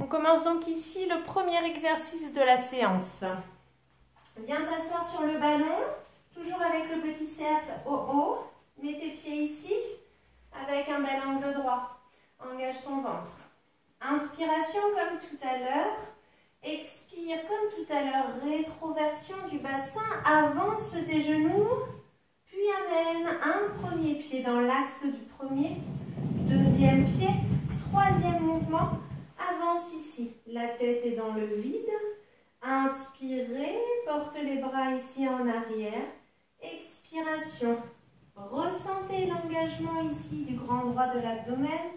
On commence donc ici le premier exercice de la séance. Viens t'asseoir sur le ballon, toujours avec le petit cercle au haut. Mets tes pieds ici, avec un bel angle droit. Engage ton ventre. Inspiration comme tout à l'heure. Expire comme tout à l'heure. Rétroversion du bassin. Avance tes genoux. Puis amène un premier pied dans l'axe du premier. Deuxième pied. Troisième mouvement. Avance ici. La tête est dans le vide. Inspirez. Porte les bras ici en arrière. Expiration. Ressentez l'engagement ici du grand droit de l'abdomen.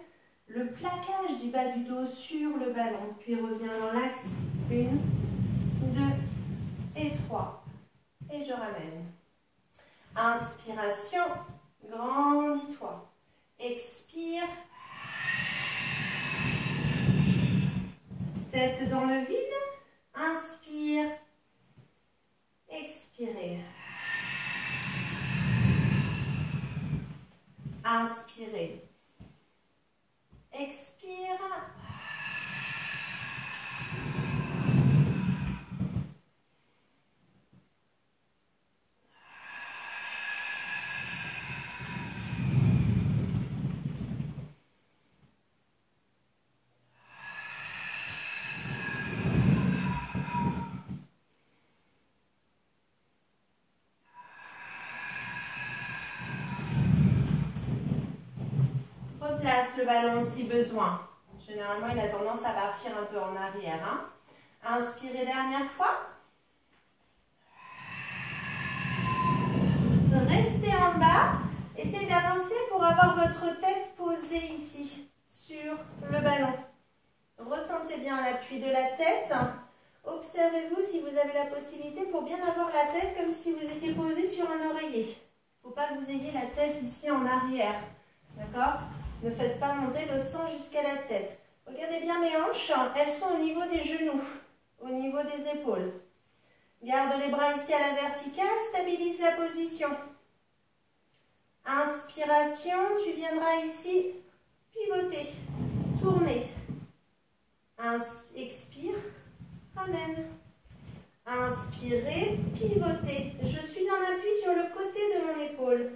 Le plaquage du bas du dos sur le ballon. Puis reviens dans l'axe. 1, 2 et 3. Et je ramène. Inspiration. Grandis-toi. Expire. Tête dans le vide. Inspire. Expirez. Inspirez. Expire. Replace le ballon si besoin. Généralement, il a tendance à partir un peu en arrière. Hein. Inspirez dernière fois. Restez en bas. Essayez d'avancer pour avoir votre tête posée ici, sur le ballon. Ressentez bien l'appui de la tête. Observez-vous si vous avez la possibilité pour bien avoir la tête comme si vous étiez posé sur un oreiller. Il ne faut pas que vous ayez la tête ici en arrière. D'accord ? Ne faites pas monter le sang jusqu'à la tête. Regardez bien mes hanches, elles sont au niveau des genoux, au niveau des épaules. Garde les bras ici à la verticale, stabilise la position. Inspiration, tu viendras ici pivoter, tourner. Expire, ramène. Inspirez, pivotez. Je suis en appui sur le côté de mon épaule.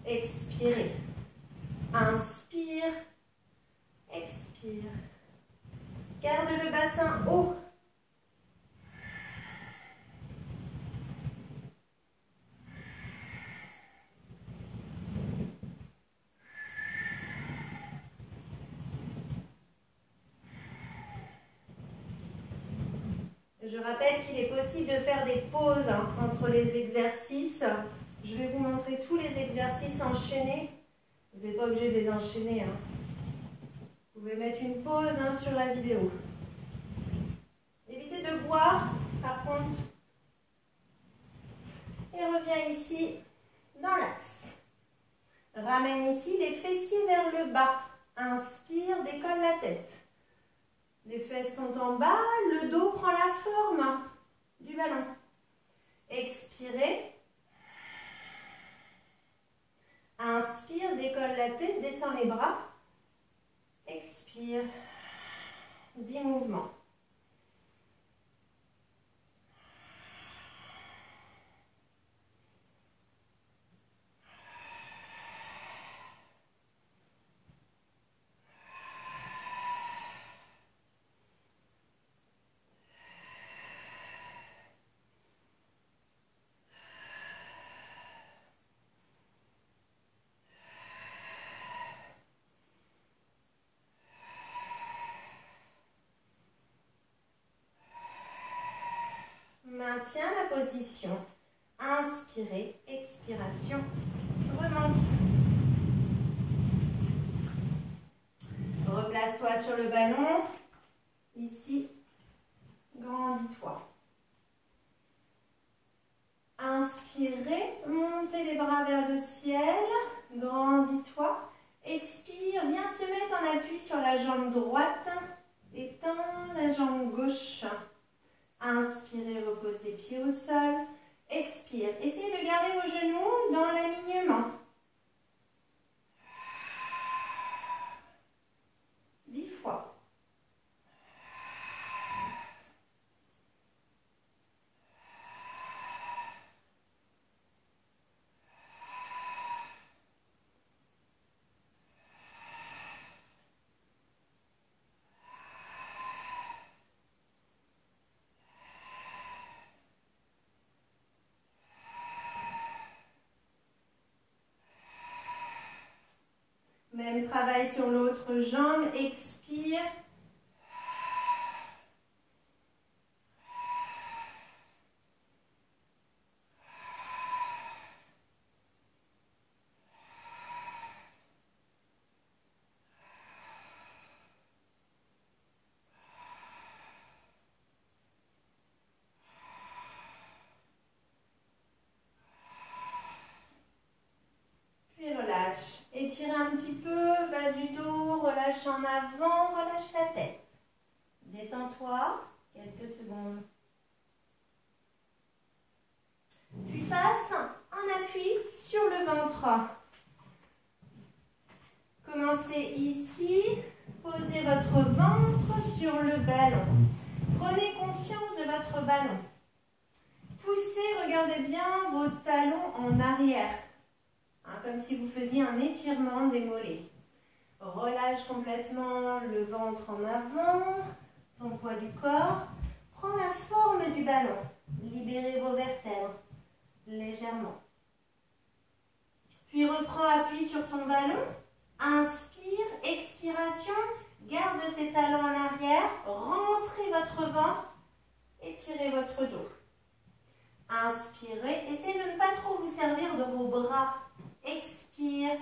Expirez. Inspire, expire. Garde le bassin haut. Je rappelle qu'il est possible de faire des pauses entre les exercices. Je vais vous montrer tous les exercices enchaînés. Vous n'êtes pas obligé de les enchaîner. Hein. Vous pouvez mettre une pause sur la vidéo. Évitez de boire, par contre. Et reviens ici, dans l'axe. Ramène ici les fessiers vers le bas. Inspire, décolle la tête. Les fesses sont en bas, le dos prend la forme du ballon. Expirez. Inspire, décolle la tête, descend les bras. Expire. 10 mouvements. Maintiens la position. Inspirez, expiration, remonte. Replace-toi sur le ballon. Ici, grandis-toi. Inspirez, montez les bras vers le ciel. Grandis-toi. Expire, viens te mettre en appui sur la jambe droite. Étends la jambe gauche. Inspirez, reposez pied au sol. Expire. Essayez de garder vos genoux dans l'alignement. 10 fois. Même travail sur l'autre jambe. Expire. Relâche. Étirez un petit peu, bas du dos, relâche en avant, relâche la tête. Détends-toi, quelques secondes. Puis passe en appui sur le ventre. Commencez ici, posez votre ventre sur le ballon. Prenez conscience de votre ballon. Poussez, regardez bien vos talons en arrière. Comme si vous faisiez un étirement des mollets. Relâche complètement le ventre en avant, ton poids du corps. Prends la forme du ballon. Libérez vos vertèbres légèrement. Puis reprends appui sur ton ballon. Inspire, expiration. Garde tes talons en arrière. Rentrez votre ventre. Étirez votre dos. Inspirez. Essayez de ne pas trop vous servir de vos bras. Expire.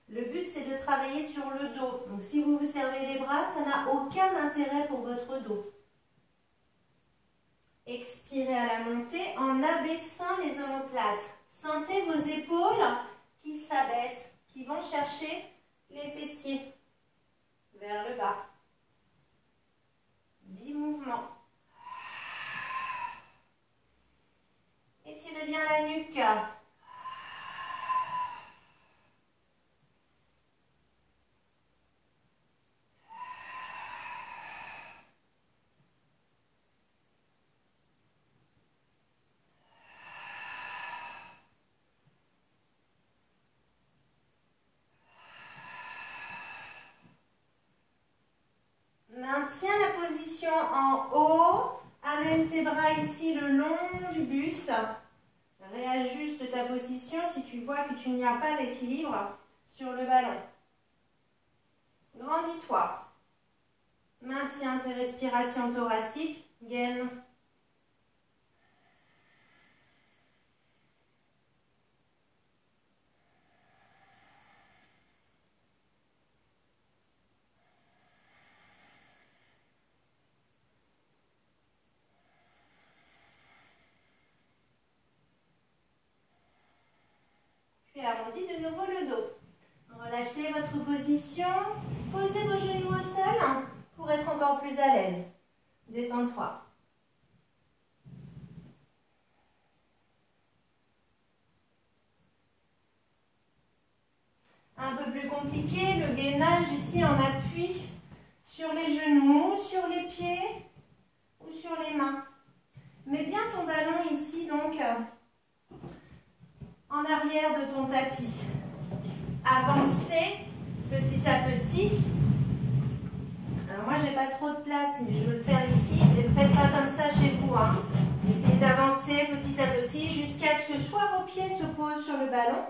Le but, c'est de travailler sur le dos. Donc, si vous vous servez des bras, ça n'a aucun intérêt pour votre dos. Expirez à la montée en abaissant les omoplates. Sentez vos épaules qui s'abaissent, qui vont chercher les fessiers vers le bas. 10 mouvements. Étirez bien la nuque. Maintiens la position en haut. Amène tes bras ici le long du buste. Réajuste ta position si tu vois que tu n'y as pas l'équilibre sur le ballon. Grandis-toi. Maintiens tes respirations thoraciques. Gaine. Puis arrondis de nouveau le dos. Relâchez votre position. Posez vos genoux au sol pour être encore plus à l'aise. Détends-toi. Un peu plus compliqué, le gainage ici en appui sur les genoux, sur les pieds ou sur les mains. Mets bien ton ballon ici donc en arrière de ton tapis. Avancez petit à petit. Alors moi j'ai pas trop de place mais je veux le faire ici. Ne le faites pas comme ça chez vous. Essayez d'avancer petit à petit jusqu'à ce que soit vos pieds se posent sur le ballon,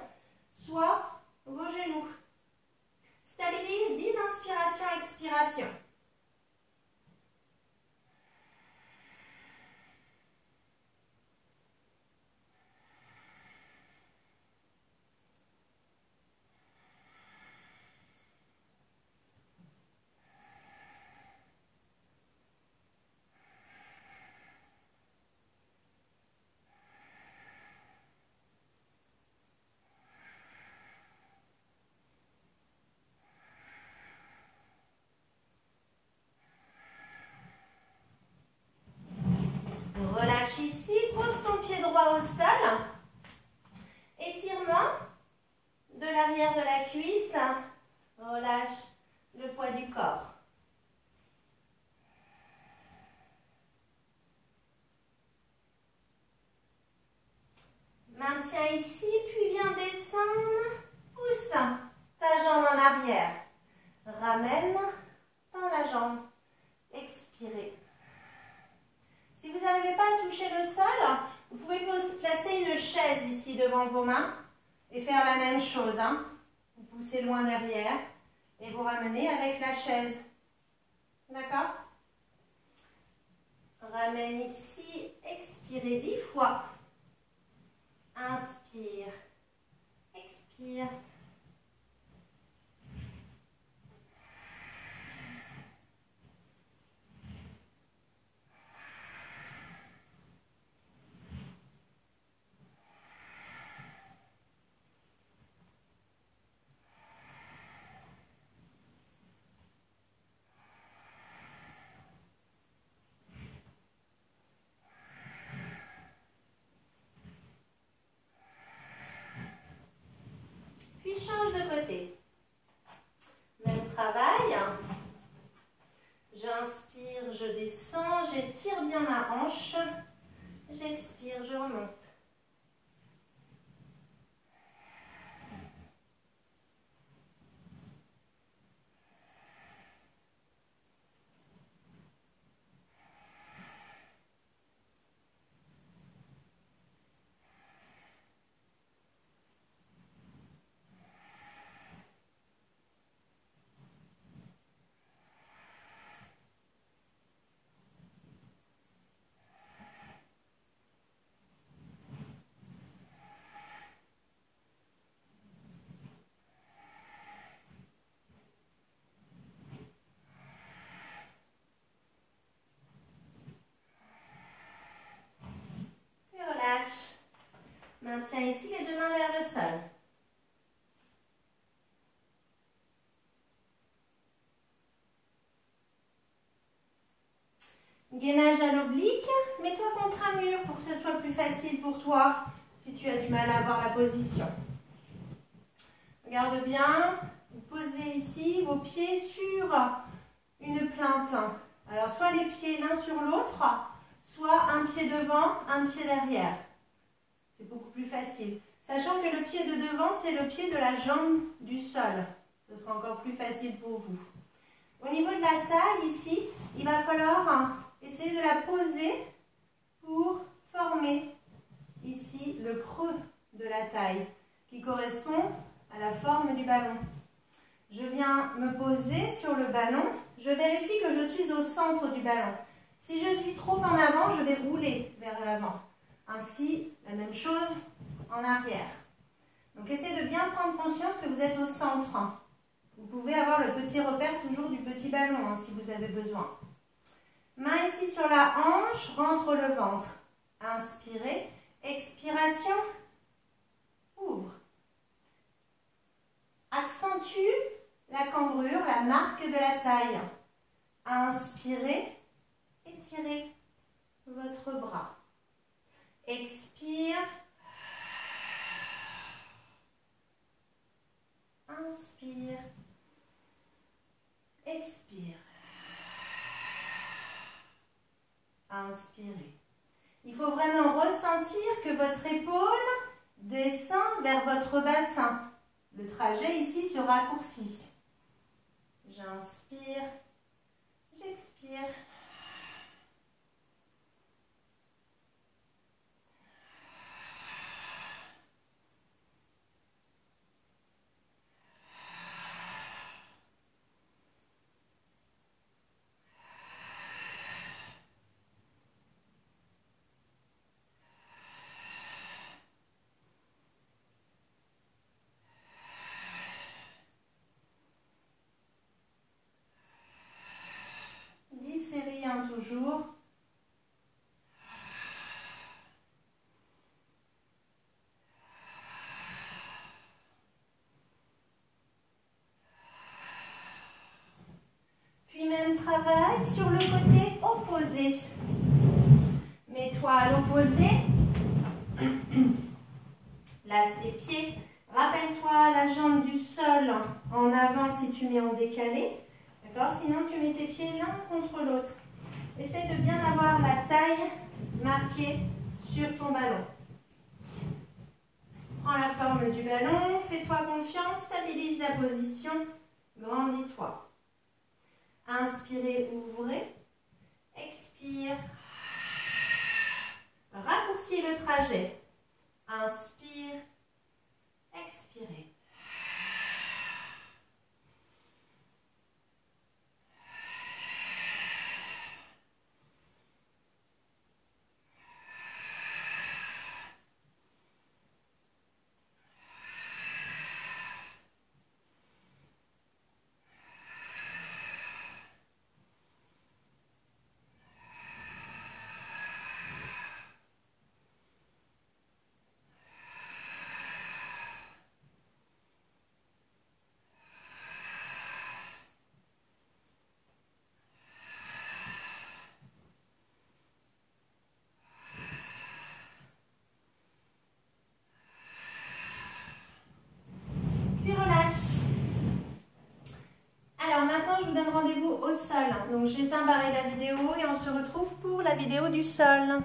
soit vos genoux. Stabilise, 10 inspirations, expiration. Relâche ici, pose ton pied droit au sol. Étirement de l'arrière de la cuisse. Relâche le poids du corps. Maintiens ici, puis viens descendre. Pousse ta jambe en arrière. Ramène dans la jambe. Expirez. Si vous n'arrivez pas à toucher le sol, vous pouvez placer une chaise ici devant vos mains Et faire la même chose, hein. Vous poussez loin derrière et vous ramenez avec la chaise. D'accord? Ramène ici, expirez 10 fois. Inspire, expire. Puis change de côté. Même travail. J'inspire, je descends, j'étire bien ma hanche. J'expire, je remonte. Relâche. Maintiens ici les deux mains vers le sol. Gainage à l'oblique. Mets-toi contre un mur pour que ce soit plus facile pour toi si tu as du mal à avoir la position. Regarde bien. Vous posez ici vos pieds sur une plainte. Alors, soit les pieds l'un sur l'autre, soit un pied devant, un pied derrière. C'est beaucoup plus facile. Sachant que le pied de devant, c'est le pied de la jambe du sol. Ce sera encore plus facile pour vous. Au niveau de la taille, ici, il va falloir essayer de la poser pour former ici le creux de la taille qui correspond à la forme du ballon. Je viens me poser sur le ballon. Je vérifie que je suis au centre du ballon. Si je suis trop en avant, je vais rouler vers l'avant. Ainsi, la même chose en arrière. Donc, essayez de bien prendre conscience que vous êtes au centre. Vous pouvez avoir le petit repère toujours du petit ballon si vous avez besoin. Main ici sur la hanche, rentre le ventre. Inspirez. Expiration. Ouvre. Accentue la cambrure, la marque de la taille. Inspirez. Étirez votre bras. Expire. Inspire. Expire. Inspirez. Il faut vraiment ressentir que votre épaule descend vers votre bassin. Le trajet ici se raccourcit. J'inspire. J'expire. Toujours. Puis même travail sur le côté opposé. Mets-toi à l'opposé. Laisse les pieds. Rappelle-toi la jambe du sol en avant si tu mets en décalé. D'accord? Sinon, tu mets tes pieds l'un contre l'autre. Essaie de bien avoir la taille marquée sur ton ballon. Prends la forme du ballon, fais-toi confiance, stabilise la position, grandis-toi. Inspirez, ouvrez. Expire. Raccourcis le trajet. Inspire. Inspirez. Puis relâche. Alors maintenant, je vous donne rendez-vous au sol. Donc j'éteins barrer la vidéo et on se retrouve pour la vidéo du sol.